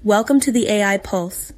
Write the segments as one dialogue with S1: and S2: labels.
S1: Welcome to the AI Pulse.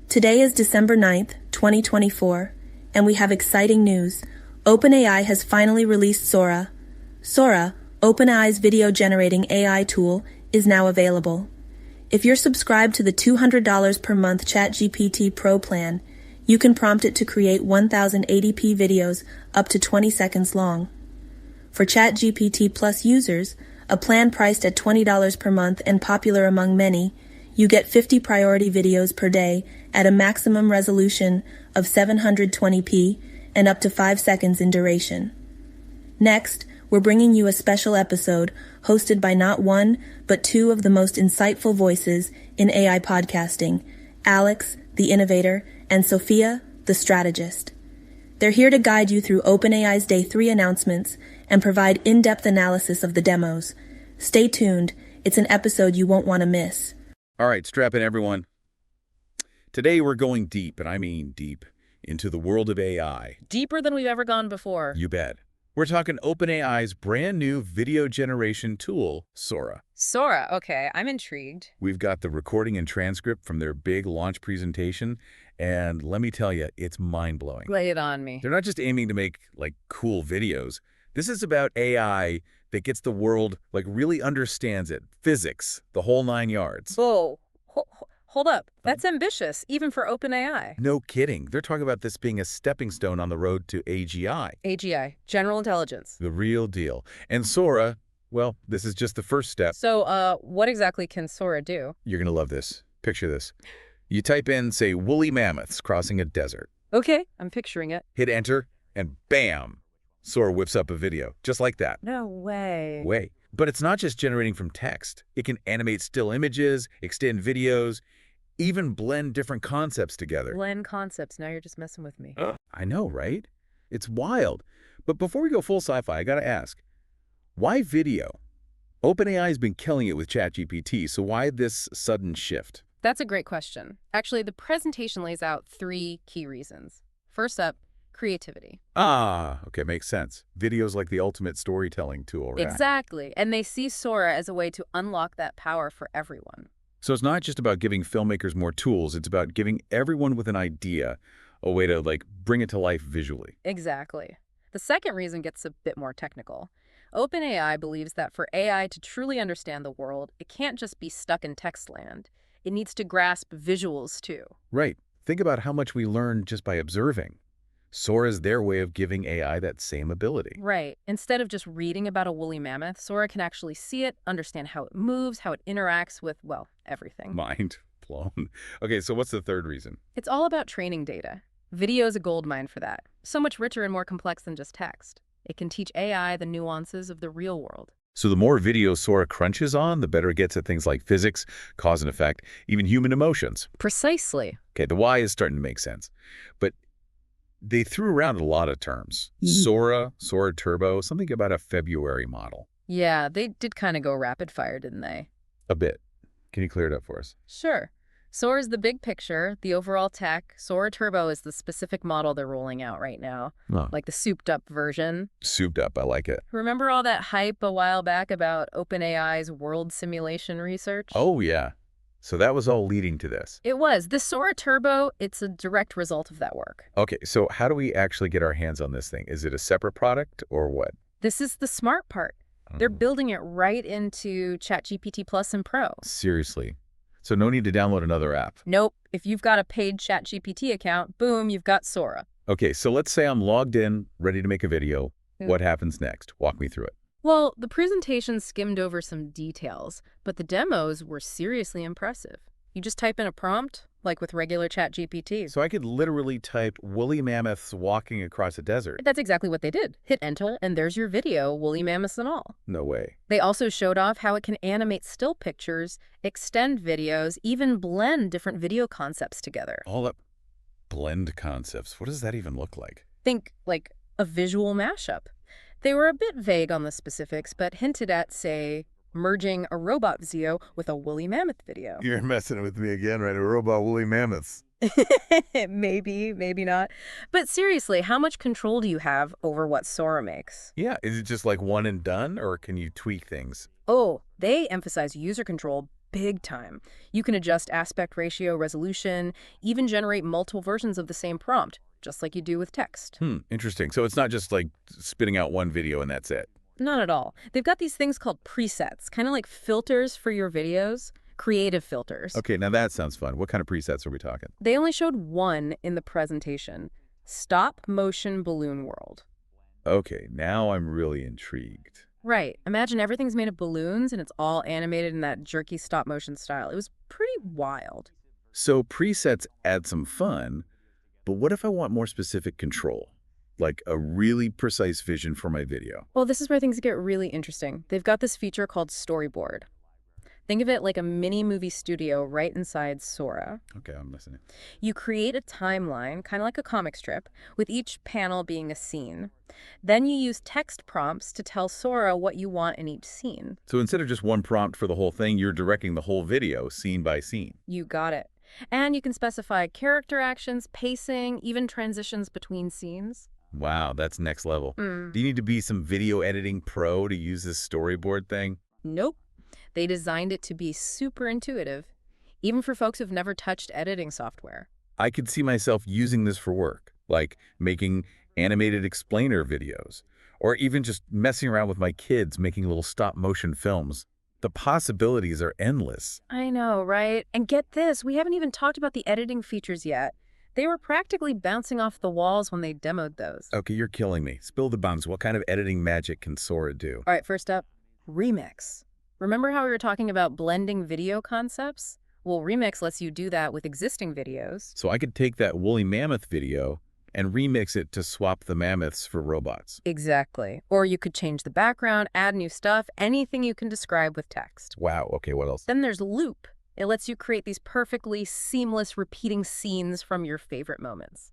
S1: Today is December 9th, 2024, and we have exciting news. OpenAI has finally released Sora. Sora, OpenAI's video-generating AI tool, is now available. If you're subscribed to the $200 per month ChatGPT Pro plan, you can prompt it to create 1080p videos up to 20 seconds long. For ChatGPT Plus users, a plan priced at $20 per month and popular among many, you get 50 priority videos per day at a maximum resolution of 720p and up to 5 seconds in duration. Next, we're bringing you a special episode hosted by not one, but two of the most insightful voices in AI podcasting, Alex, the innovator, and Sophia, the strategist. They're here to guide you through OpenAI's Day 3 announcements and provide in-depth analysis of the demos. Stay tuned. It's an episode you won't want to miss.
S2: All right, strap in, everyone. Today we're going deep, and I mean deep, into the world of AI.
S3: Deeper than we've ever gone before.
S2: You bet. We're talking OpenAI's brand new video generation tool, Sora.
S3: Sora, okay, I'm intrigued.
S2: We've got the recording and transcript from their big launch presentation, and let me tell you, it's mind-blowing.
S3: Lay it on me.
S2: They're not just aiming to make, cool videos. This is about AI that gets the world, really understands it. Physics, the whole 9 yards.
S3: Whoa, hold up. That's ambitious, even for OpenAI.
S2: No kidding. They're talking about this being a stepping stone on the road to AGI.
S3: AGI, General Intelligence.
S2: The real deal. And Sora, well, this is just the first step.
S3: So, what exactly can Sora do?
S2: You're going to love this. Picture this. You type in, say, woolly mammoths crossing a desert.
S3: Okay, I'm picturing it.
S2: Hit enter, and bam! Sora whips up a video, just like that.
S3: No way.
S2: But it's not just generating from text. It can animate still images, extend videos, even blend different concepts together.
S3: Blend concepts. Now you're just messing with me.
S2: I know, right? It's wild. But before we go full sci-fi, I gotta ask, why video? OpenAI's been killing it with ChatGPT, so why this sudden shift?
S3: That's a great question. Actually, the presentation lays out 3 key reasons. First up, creativity.
S2: Okay, makes sense. Video's like the ultimate storytelling tool, right?
S3: Exactly. And they see Sora as a way to unlock that power for everyone.
S2: So it's not just about giving filmmakers more tools, it's about giving everyone with an idea a way to, bring it to life visually.
S3: Exactly. The second reason gets a bit more technical. OpenAI believes that for AI to truly understand the world, it can't just be stuck in text land. It needs to grasp visuals, too.
S2: Right. Think about how much we learn just by observing. Sora's their way of giving AI that same ability.
S3: Right. Instead of just reading about a woolly mammoth, Sora can actually see it, understand how it moves, how it interacts with, well, everything.
S2: Mind blown. Okay, so what's the third reason?
S3: It's all about training data. Video is a goldmine for that. So much richer and more complex than just text. It can teach AI the nuances of the real world.
S2: So the more video Sora crunches on, the better it gets at things like physics, cause and effect, even human emotions.
S3: Precisely.
S2: Okay, the why is starting to make sense. But they threw around a lot of terms. Sora, Sora Turbo, something about a February model.
S3: Yeah, they did kind of go rapid fire, didn't they?
S2: A bit. Can you clear it up for us?
S3: Sure. Sora's the big picture, the overall tech. Sora Turbo is the specific model they're rolling out right now, like the souped-up version.
S2: Souped up, I like it.
S3: Remember all that hype a while back about OpenAI's world simulation research?
S2: Oh, yeah. So that was all leading to this.
S3: It was. The Sora Turbo, it's a direct result of that work.
S2: Okay, so how do we actually get our hands on this thing? Is it a separate product or what?
S3: This is the smart part. They're building it right into ChatGPT Plus and Pro.
S2: Seriously? So no need to download another app?
S3: Nope. If you've got a paid ChatGPT account, boom, you've got Sora.
S2: Okay, so let's say I'm logged in, ready to make a video. What happens next? Walk me through it.
S3: Well, the presentation skimmed over some details, but the demos were seriously impressive. You just type in a prompt, like with regular ChatGPT.
S2: So I could literally type woolly mammoths walking across a desert.
S3: That's exactly what they did. Hit enter, and there's your video, woolly mammoths and all.
S2: No way.
S3: They also showed off how it can animate still pictures, extend videos, even blend different video concepts together.
S2: All up blend concepts. What does that even look like?
S3: Think like a visual mashup. They were a bit vague on the specifics, but hinted at, say, merging a robot video with a woolly mammoth video.
S2: You're messing with me again, right? A robot woolly mammoths.
S3: Maybe, maybe not. But seriously, how much control do you have over what Sora makes?
S2: Yeah, is it just like one and done, or can you tweak things?
S3: Oh, they emphasize user control big time. You can adjust aspect ratio, resolution, even generate multiple versions of the same prompt, just like you do with text.
S2: Interesting. So it's not just like spitting out one video and that's it.
S3: Not at all. They've got these things called presets, kind of like filters for your videos, creative filters.
S2: Okay, now that sounds fun. What kind of presets are we talking?
S3: They only showed one in the presentation, stop motion balloon world.
S2: Okay, now I'm really intrigued.
S3: Right. Imagine everything's made of balloons and it's all animated in that jerky stop motion style. It was pretty wild.
S2: So presets add some fun, but what if I want more specific control? Like a really precise vision for my video?
S3: Well, this is where things get really interesting. They've got this feature called storyboard. Think of it like a mini movie studio right inside Sora.
S2: Okay, I'm listening.
S3: You create a timeline, kind of like a comic strip, with each panel being a scene. Then you use text prompts to tell Sora what you want in each scene.
S2: So instead of just one prompt for the whole thing, you're directing the whole video scene by scene.
S3: You got it. And you can specify character actions, pacing, even transitions between scenes.
S2: Wow, that's next level. Do you need to be some video editing pro to use this storyboard thing?
S3: Nope. They designed it to be super intuitive, even for folks who've never touched editing software.
S2: I could see myself using this for work, like making animated explainer videos, or even just messing around with my kids making little stop-motion films. The possibilities are endless.
S3: I know, right? And get this, we haven't even talked about the editing features yet. They were practically bouncing off the walls when they demoed those.
S2: Okay, you're killing me. Spill the buns. What kind of editing magic can Sora do?
S3: All right, first up, Remix. Remember how we were talking about blending video concepts? Well, Remix lets you do that with existing videos.
S2: So I could take that woolly mammoth video and remix it to swap the mammoths for robots.
S3: Exactly. Or you could change the background, add new stuff, anything you can describe with text.
S2: Wow, okay, what else?
S3: Then there's Loop. It lets you create these perfectly seamless repeating scenes from your favorite moments.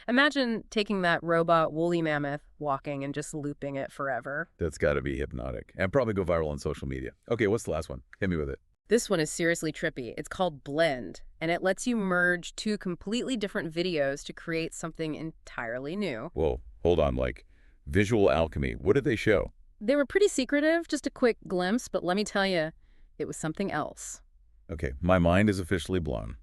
S3: Imagine taking that robot woolly mammoth, walking, and just looping it forever.
S2: That's got to be hypnotic. And probably go viral on social media. Okay, what's the last one? Hit me with it.
S3: This one is seriously trippy. It's called Blend, and it lets you merge two completely different videos to create something entirely new.
S2: Whoa, hold on, like visual alchemy. What did they show?
S3: They were pretty secretive, just a quick glimpse, but let me tell you, it was something else.
S2: Okay, my mind is officially blown.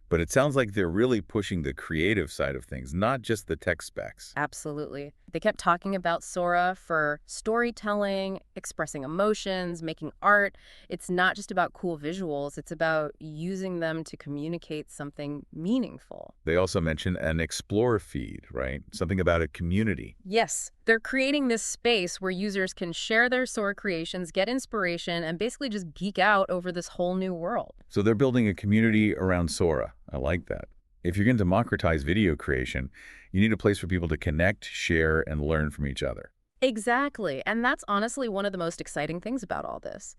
S2: But it sounds like they're really pushing the creative side of things, not just the tech specs.
S3: Absolutely. They kept talking about Sora for storytelling, expressing emotions, making art. It's not just about cool visuals. It's about using them to communicate something meaningful.
S2: They also mentioned an Explore feed, right? Something about a community.
S3: Yes. They're creating this space where users can share their Sora creations, get inspiration, and basically just geek out over this whole new world.
S2: So they're building a community around Sora. I like that. If you're going to democratize video creation, you need a place for people to connect, share, and learn from each other.
S3: Exactly. And that's honestly one of the most exciting things about all this.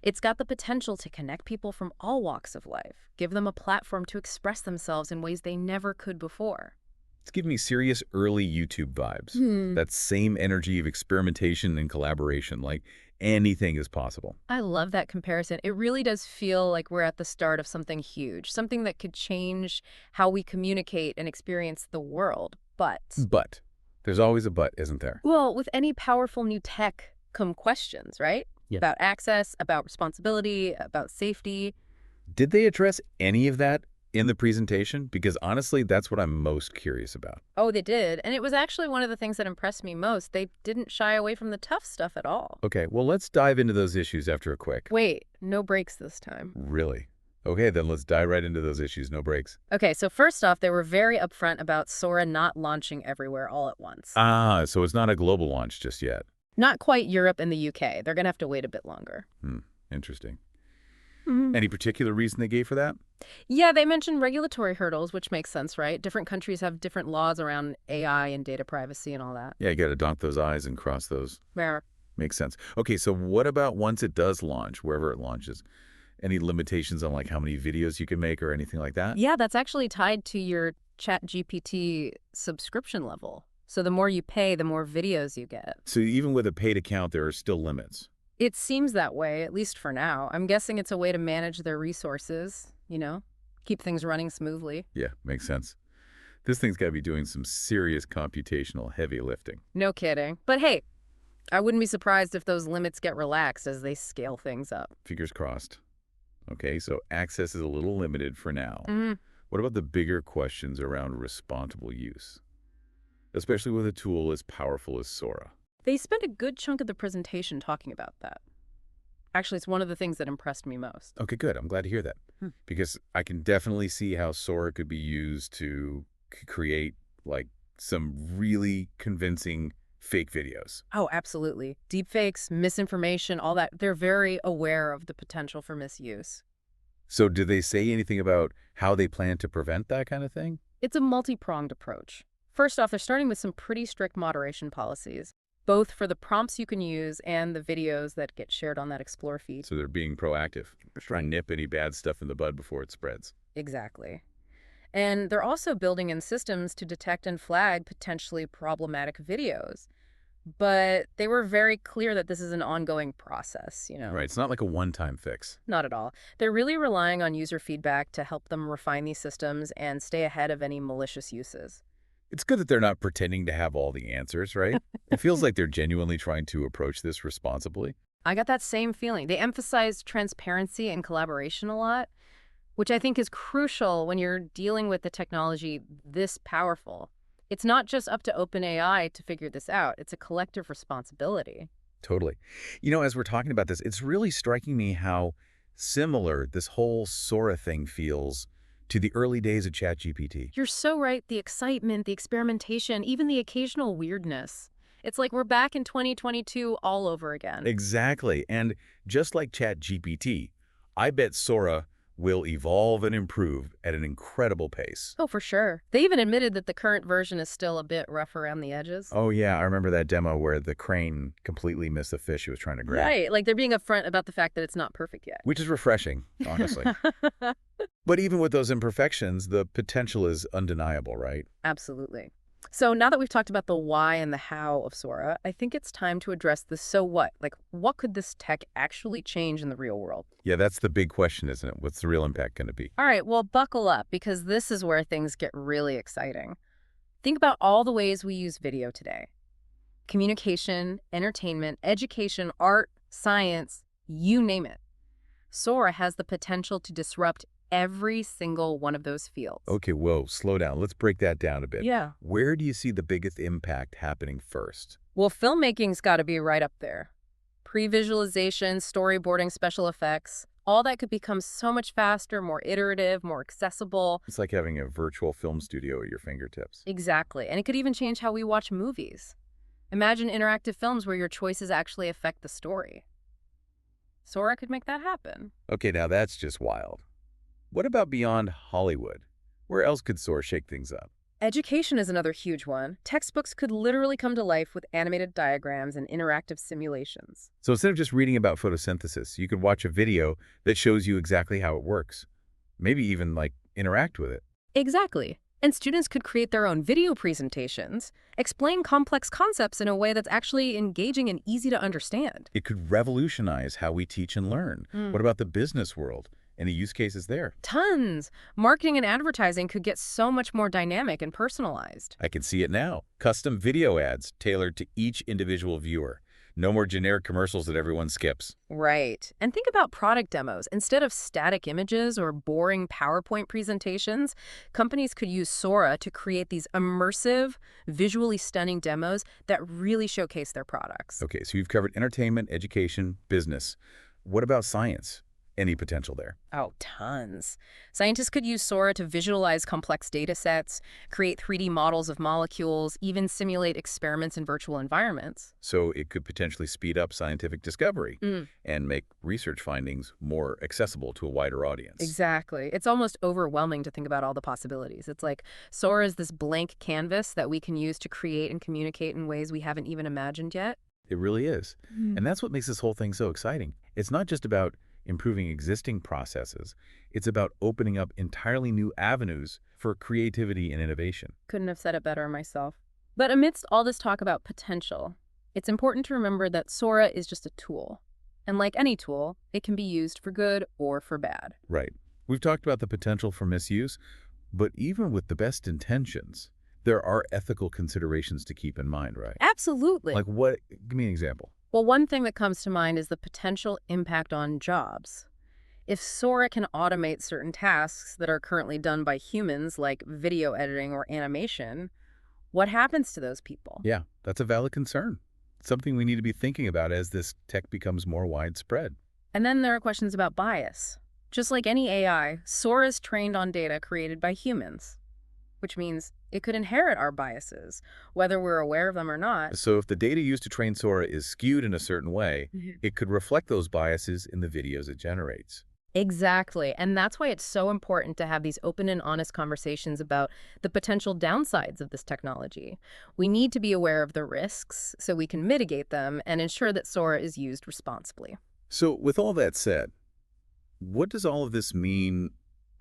S3: It's got the potential to connect people from all walks of life, give them a platform to express themselves in ways they never could before.
S2: It's giving me serious early YouTube vibes. That same energy of experimentation and collaboration, like anything is possible.
S3: I love that comparison. It really does feel like we're at the start of something huge, something that could change how we communicate and experience the world.
S2: But there's always a but, isn't there?
S3: Well, with any powerful new tech come questions, right?
S2: Yeah.
S3: About access, about responsibility, about safety.
S2: Did they address any of that in the presentation? Because honestly, that's what I'm most curious about.
S3: Oh, they did. And it was actually one of the things that impressed me most. They didn't shy away from the tough stuff at all.
S2: Okay, well, let's dive into those issues after a quick.
S3: Wait, no breaks this time.
S2: Really? Okay, then let's dive right into those issues, no breaks.
S3: Okay, so first off, they were very upfront about Sora not launching everywhere all at once.
S2: Ah, so it's not a global launch just yet.
S3: Not quite Europe and the UK. They're going to have to wait a bit longer.
S2: Interesting. Any particular reason they gave for that?
S3: Yeah, they mentioned regulatory hurdles, which makes sense, right? Different countries have different laws around AI and data privacy and all that.
S2: Yeah, you got to dot those I's and cross those.
S3: Rare.
S2: Makes sense. Okay, so what about once it does launch, wherever it launches? Any limitations on like how many videos you can make or anything like that?
S3: Yeah, that's actually tied to your ChatGPT subscription level. So the more you pay, the more videos you get.
S2: So even with a paid account, there are still limits.
S3: It seems that way, at least for now. I'm guessing it's a way to manage their resources, keep things running smoothly.
S2: Yeah, makes sense. This thing's got to be doing some serious computational heavy lifting.
S3: No kidding. But hey, I wouldn't be surprised if those limits get relaxed as they scale things up.
S2: Fingers crossed. Okay, so access is a little limited for now.
S3: Mm,
S2: What about the bigger questions around responsible use, especially with a tool as powerful as Sora?
S3: they spent a good chunk of the presentation talking about that. Actually, it's one of the things that impressed me most.
S2: Okay, good. I'm glad to hear that.
S3: Hmm.
S2: Because I can definitely see how Sora could be used to create, like, some really convincing fake videos.
S3: Oh, absolutely. Deepfakes, misinformation, all that, they're very aware of the potential for misuse.
S2: So did they say anything about how they plan to prevent that kind of thing?
S3: It's a multi-pronged approach. First off, they're starting with some pretty strict moderation policies, both for the prompts you can use and the videos that get shared on that Explore feed.
S2: So they're being proactive, trying to nip any bad stuff in the bud before it spreads.
S3: Exactly. And they're also building in systems to detect and flag potentially problematic videos. But they were very clear that this is an ongoing process.
S2: Right, it's not like a one-time fix.
S3: Not at all. They're really relying on user feedback to help them refine these systems and stay ahead of any malicious uses.
S2: It's good that they're not pretending to have all the answers, right? It feels like they're genuinely trying to approach this responsibly.
S3: I got that same feeling. They emphasized transparency and collaboration a lot, which I think is crucial when you're dealing with the technology this powerful. It's not just up to OpenAI to figure this out. It's a collective responsibility.
S2: Totally. As we're talking about this, it's really striking me how similar this whole Sora thing feels to the early days of ChatGPT.
S3: You're so right. The excitement, the experimentation, even the occasional weirdness. It's like we're back in 2022 all over again.
S2: Exactly. And just like ChatGPT, I bet Sora will evolve and improve at an incredible pace.
S3: Oh, for sure. They even admitted that the current version is still a bit rough around the edges.
S2: Oh, yeah. I remember that demo where the crane completely missed the fish he was trying to grab.
S3: Right. Like they're being upfront about the fact that it's not perfect yet.
S2: Which is refreshing, honestly. But even with those imperfections, the potential is undeniable, right?
S3: Absolutely. So now that we've talked about the why and the how of Sora, I think it's time to address the so what. Like, what could this tech actually change in the real world?
S2: Yeah, that's the big question, isn't it? What's the real impact going to be?
S3: All right, well, buckle up because this is where things get really exciting. Think about all the ways we use video today. Communication, entertainment, education, art, science, you name it. Sora has the potential to disrupt every single one of those fields.
S2: Okay, whoa, slow down. Let's break that down a bit.
S3: Yeah.
S2: Where do you see the biggest impact happening first?
S3: Well, filmmaking's got to be right up there. Pre-visualization, storyboarding, special effects, all that could become so much faster, more iterative, more accessible.
S2: It's like having a virtual film studio at your fingertips.
S3: Exactly. And it could even change how we watch movies. Imagine interactive films where your choices actually affect the story. Sora could make that happen.
S2: Okay, now that's just wild. What about beyond Hollywood? Where else could Sora shake things up?
S3: Education is another huge one. Textbooks could literally come to life with animated diagrams and interactive simulations.
S2: So instead of just reading about photosynthesis, you could watch a video that shows you exactly how it works. Maybe even, interact with it.
S3: Exactly. And students could create their own video presentations, explain complex concepts in a way that's actually engaging and easy to understand.
S2: It could revolutionize how we teach and learn. What about the business world? Any use cases there?
S3: Tons! Marketing and advertising could get so much more dynamic and personalized.
S2: I can see it now. Custom video ads tailored to each individual viewer. No more generic commercials that everyone skips.
S3: Right. And think about product demos. Instead of static images or boring PowerPoint presentations, companies could use Sora to create these immersive, visually stunning demos that really showcase their products.
S2: Okay, so you've covered entertainment, education, business. What about science? Any potential there?
S3: Oh, tons. Scientists could use Sora to visualize complex data sets, create 3D models of molecules, even simulate experiments in virtual environments.
S2: So it could potentially speed up scientific discovery and make research findings more accessible to a wider audience.
S3: Exactly. It's almost overwhelming to think about all the possibilities. It's like Sora is this blank canvas that we can use to create and communicate in ways we haven't even imagined yet.
S2: It really is. And that's what makes this whole thing so exciting. It's not just about improving existing processes. It's about opening up entirely new avenues for creativity and innovation.
S3: Couldn't have said it better myself. But amidst all this talk about potential, it's important to remember that Sora is just a tool. And like any tool, it can be used for good or for bad.
S2: Right. We've talked about the potential for misuse, but even with the best intentions, there are ethical considerations to keep in mind, right?
S3: Absolutely.
S2: Like what? Give me an example.
S3: Well, one thing that comes to mind is the potential impact on jobs. If Sora can automate certain tasks that are currently done by humans, like video editing or animation, what happens to those people?
S2: Yeah, that's a valid concern. Something we need to be thinking about as this tech becomes more widespread.
S3: And then there are questions about bias. Just like any AI, Sora is trained on data created by humans, which means it could inherit our biases, whether we're aware of them or not.
S2: So if the data used to train Sora is skewed in a certain way, it could reflect those biases in the videos it generates.
S3: Exactly. And that's why it's so important to have these open and honest conversations about the potential downsides of this technology. We need to be aware of the risks so we can mitigate them and ensure that Sora is used responsibly.
S2: So with all that said, what does all of this mean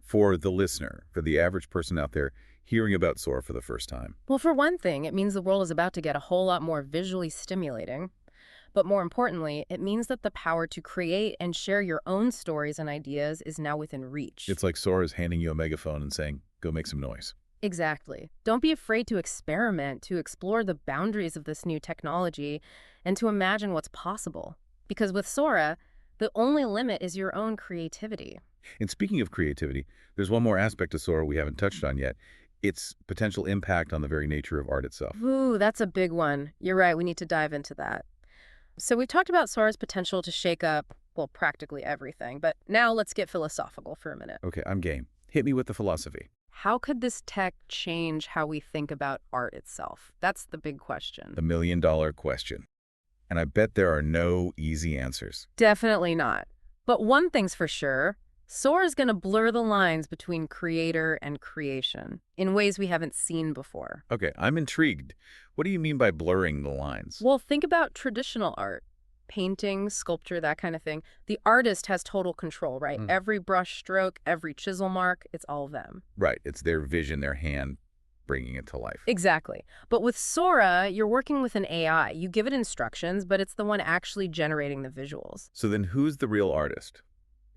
S2: for the listener, for the average person out there hearing about Sora for the first time?
S3: Well, for one thing, it means the world is about to get a whole lot more visually stimulating. But more importantly, it means that the power to create and share your own stories and ideas is now within reach.
S2: It's like Sora's handing you a megaphone and saying, go make some noise.
S3: Exactly. Don't be afraid to experiment, to explore the boundaries of this new technology, and to imagine what's possible. Because with Sora, the only limit is your own creativity.
S2: And speaking of creativity, there's one more aspect of Sora we haven't touched on yet. Its potential impact on the very nature of art itself.
S3: Ooh, that's a big one. You're right, we need to dive into that. So we've talked about Sora's potential to shake up, well, practically everything. But now let's get philosophical for a minute.
S2: Okay, I'm game. Hit me with the philosophy.
S3: How could this tech change how we think about art itself? That's the big question.
S2: The million-dollar question. And I bet there are no easy answers.
S3: Definitely not. But one thing's for sure, Sora's going to blur the lines between creator and creation in ways we haven't seen before.
S2: Okay, I'm intrigued. What do you mean by blurring the lines?
S3: Well, think about traditional art. Painting, sculpture, that kind of thing. The artist has total control, right? Every brush stroke, every chisel mark, it's all them.
S2: Right, it's their vision, their hand bringing it to life.
S3: Exactly. But with Sora, you're working with an AI. You give it instructions, but it's the one actually generating the visuals.
S2: So then who's the real artist?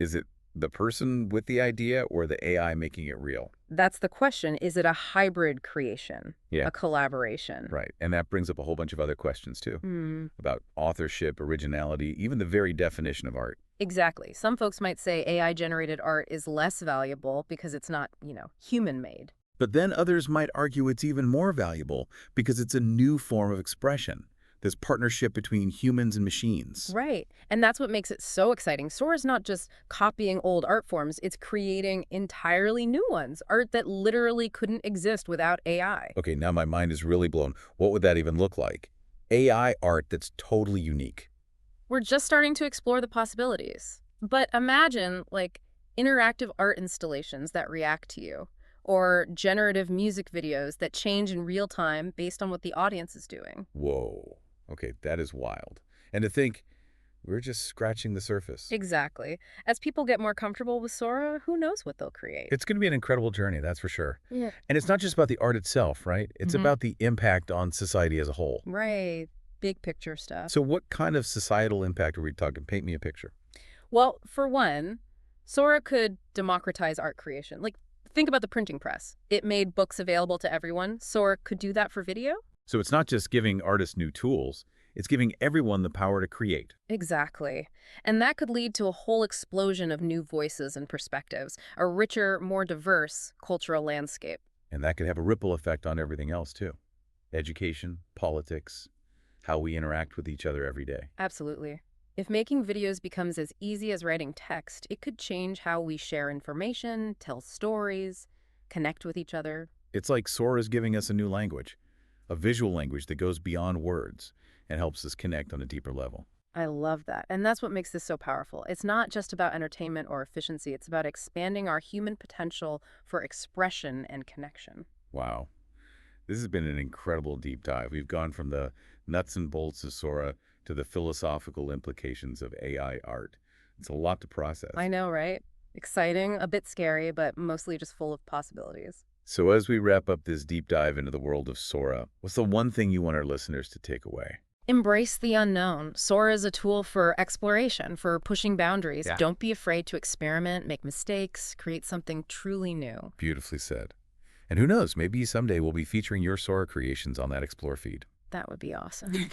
S2: Is it the person with the idea or the AI making it real?
S3: That's the question. Is it a hybrid creation?
S2: Yeah.
S3: A collaboration?
S2: Right, and that brings up a whole bunch of other questions too, about authorship, originality, even the very definition of art.
S3: Exactly. Some folks might say AI-generated art is less valuable because it's not, human-made.
S2: But then others might argue it's even more valuable because it's a new form of expression. This partnership between humans and machines.
S3: Right. And that's what makes it so exciting. Sora's not just copying old art forms, it's creating entirely new ones, art that literally couldn't exist without AI.
S2: Okay, now my mind is really blown. What would that even look like? AI art that's totally unique.
S3: We're just starting to explore the possibilities. But imagine, interactive art installations that react to you, or generative music videos that change in real time based on what the audience is doing.
S2: Whoa. Okay, that is wild. And to think, we're just scratching the surface.
S3: Exactly. As people get more comfortable with Sora, who knows what they'll create?
S2: It's going to be an incredible journey, that's for sure.
S3: Yeah.
S2: And it's not just about the art itself, right? It's about the impact on society as a whole.
S3: Right. Big picture stuff.
S2: So what kind of societal impact are we talking? Paint me a picture.
S3: Well, for one, Sora could democratize art creation. Think about the printing press. It made books available to everyone. Sora could do that for video?
S2: So it's not just giving artists new tools, it's giving everyone the power to create.
S3: Exactly. And that could lead to a whole explosion of new voices and perspectives, a richer, more diverse cultural landscape.
S2: And that could have a ripple effect on everything else, too. Education, politics, how we interact with each other every day.
S3: Absolutely. If making videos becomes as easy as writing text, it could change how we share information, tell stories, connect with each other.
S2: It's like Sora's giving us a new language, a visual language that goes beyond words and helps us connect on a deeper level.
S3: I love that. And that's what makes this so powerful. It's not just about entertainment or efficiency. It's about expanding our human potential for expression and connection.
S2: Wow. This has been an incredible deep dive. We've gone from the nuts and bolts of Sora to the philosophical implications of AI art. It's a lot to process.
S3: I know, right? Exciting, a bit scary, but mostly just full of possibilities.
S2: So as we wrap up this deep dive into the world of Sora, what's the one thing you want our listeners to take away?
S3: Embrace the unknown. Sora is a tool for exploration, for pushing boundaries.
S2: Yeah.
S3: Don't be afraid to experiment, make mistakes, create something truly new.
S2: Beautifully said. And who knows, maybe someday we'll be featuring your Sora creations on that Explore feed.
S3: That would be awesome.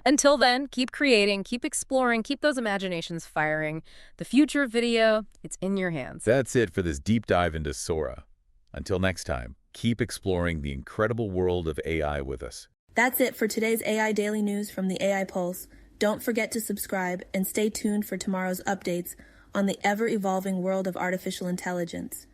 S3: Until then, keep creating, keep exploring, keep those imaginations firing. The future of video, it's in your hands.
S2: That's it for this deep dive into Sora. Until next time, keep exploring the incredible world of AI with us.
S1: That's it for today's AI Daily News from the AI Pulse. Don't forget to subscribe and stay tuned for tomorrow's updates on the ever-evolving world of artificial intelligence.